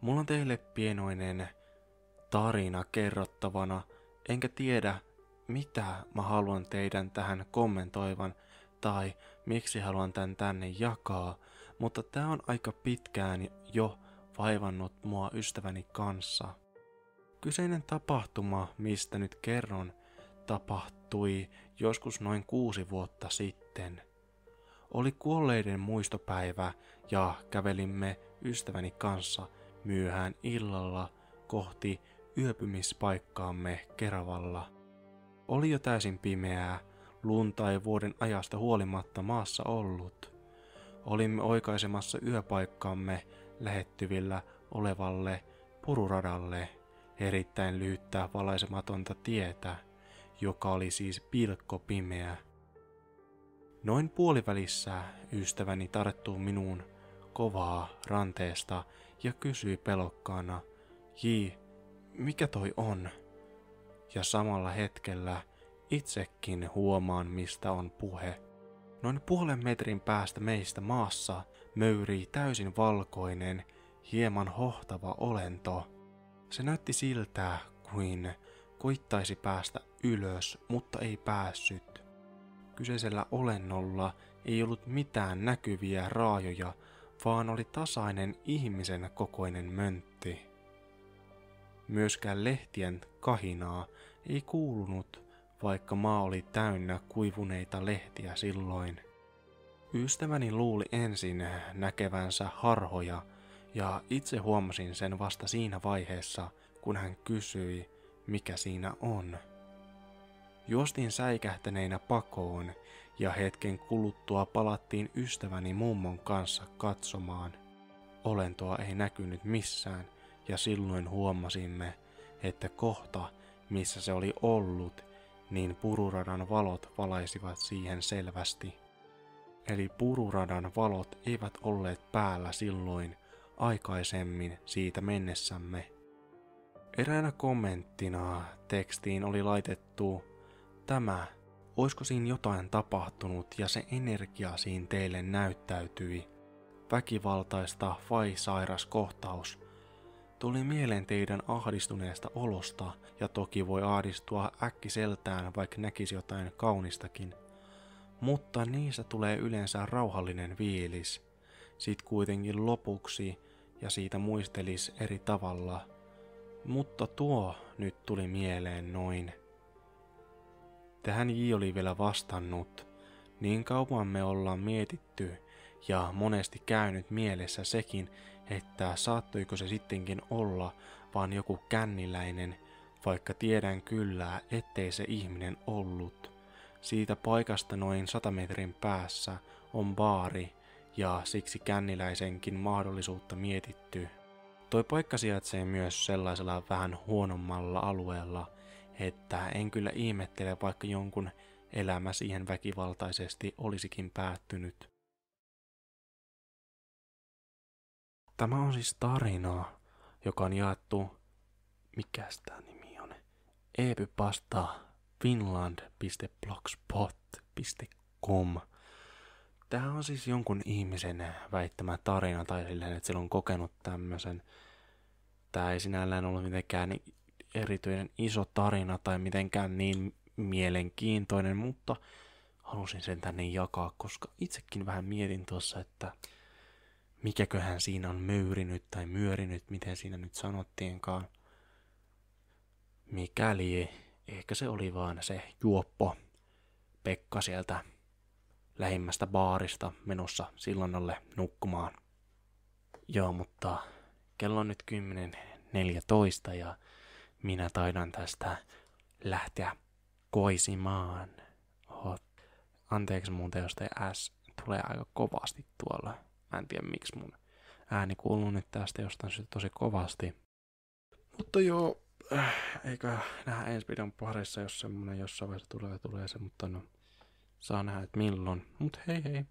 Mulla on teille pienoinen tarina kerrottavana, enkä tiedä mitä mä haluan teidän tähän kommentoivan tai miksi haluan tän tänne jakaa, mutta tää on aika pitkään jo vaivannut mua ystäväni kanssa. Kyseinen tapahtuma, mistä nyt kerron, tapahtui joskus noin 6 vuotta sitten. Oli kuolleiden muistopäivä ja kävelimme ystäväni kanssa myöhään illalla kohti yöpymispaikkaamme Keravalla. Oli jo täysin pimeää, lunta ei vuoden ajasta huolimatta maassa ollut. Olimme oikaisemassa yöpaikkaamme lähettyvillä olevalle pururadalle, erittäin lyhyttä valaisematonta tietä, joka oli siis pilkkopimeä. Noin puolivälissä ystäväni tarttuu minuun kovaa ranteesta ja kysyi pelokkaana, mikä toi on? Ja samalla hetkellä itsekin huomaan, mistä on puhe. Noin 0,5 metrin päästä meistä maassa möyrii täysin valkoinen, hieman hohtava olento. Se näytti siltä, kuin koittaisi päästä ylös, mutta ei päässyt. Kyseisellä olennolla ei ollut mitään näkyviä raajoja, vaan oli tasainen ihmisen kokoinen möntti. Myöskään lehtien kahinaa ei kuulunut, vaikka maa oli täynnä kuivuneita lehtiä silloin. Ystäväni luuli ensin näkevänsä harhoja, ja itse huomasin sen vasta siinä vaiheessa, kun hän kysyi, mikä siinä on. Juostiin säikähtäneinä pakoon, ja hetken kuluttua palattiin ystäväni mummon kanssa katsomaan. Olentoa ei näkynyt missään, ja silloin huomasimme, että kohta, missä se oli ollut, niin pururadan valot valaisivat siihen selvästi. Eli pururadan valot eivät olleet päällä silloin aikaisemmin siitä mennessämme. Eräänä kommenttina tekstiin oli laitettu, oisko siinä jotain tapahtunut ja se energia siinä teille näyttäytyi? Väkivaltaista vai sairas kohtaus? Tuli mieleen teidän ahdistuneesta olosta ja toki voi ahdistua äkkiseltään, vaikka näkisi jotain kaunistakin. Mutta niistä tulee yleensä rauhallinen fiilis. Sit kuitenkin lopuksi ja siitä muistelis eri tavalla. Mutta tuo nyt tuli mieleen noin. Tähän J oli vielä vastannut. Niin kauan me ollaan mietitty ja monesti käynyt mielessä sekin, että saattoiko se sittenkin olla vaan joku känniläinen, vaikka tiedän kyllä, ettei se ihminen ollut. Siitä paikasta noin 100 metrin päässä on baari ja siksi känniläisenkin mahdollisuutta mietitty. Toi paikka sijaitsee myös sellaisella vähän huonommalla alueella, että en kyllä ihmettele, vaikka jonkun elämä siihen väkivaltaisesti olisikin päättynyt. Tämä on siis tarina, joka on jaettu, mikäs tää nimi on, eepypastafinland.blogspot.com. Tää on siis jonkun ihmisen väittämä tarina tai silleen, että sillä on kokenut tämmösen. Tää ei sinällään ollut mitenkään erityinen iso tarina tai mitenkään niin mielenkiintoinen, mutta halusin sen tänne jakaa, koska itsekin vähän mietin tuossa, että mikäköhän siinä on möyrinyt tai myörinyt, miten siinä nyt sanottiinkaan. Mikäli ehkä se oli vaan se juoppo Pekka sieltä lähimmästä baarista menossa Sillannalle nukkumaan. Joo, mutta kello on nyt 10:14 ja minä taidan tästä lähteä koisimaan. Anteeksi muuten, jos toi S tulee aika kovasti tuolla. Mä en tiedä miksi mun ääni kuuluu nyt tästä jostain syystä tosi kovasti. Mutta joo, eikä nähdä ensi videon parissa, jos semmonen jossain vaiheessa tulee se, mutta no saa nähdä, että milloin. Mut hei hei.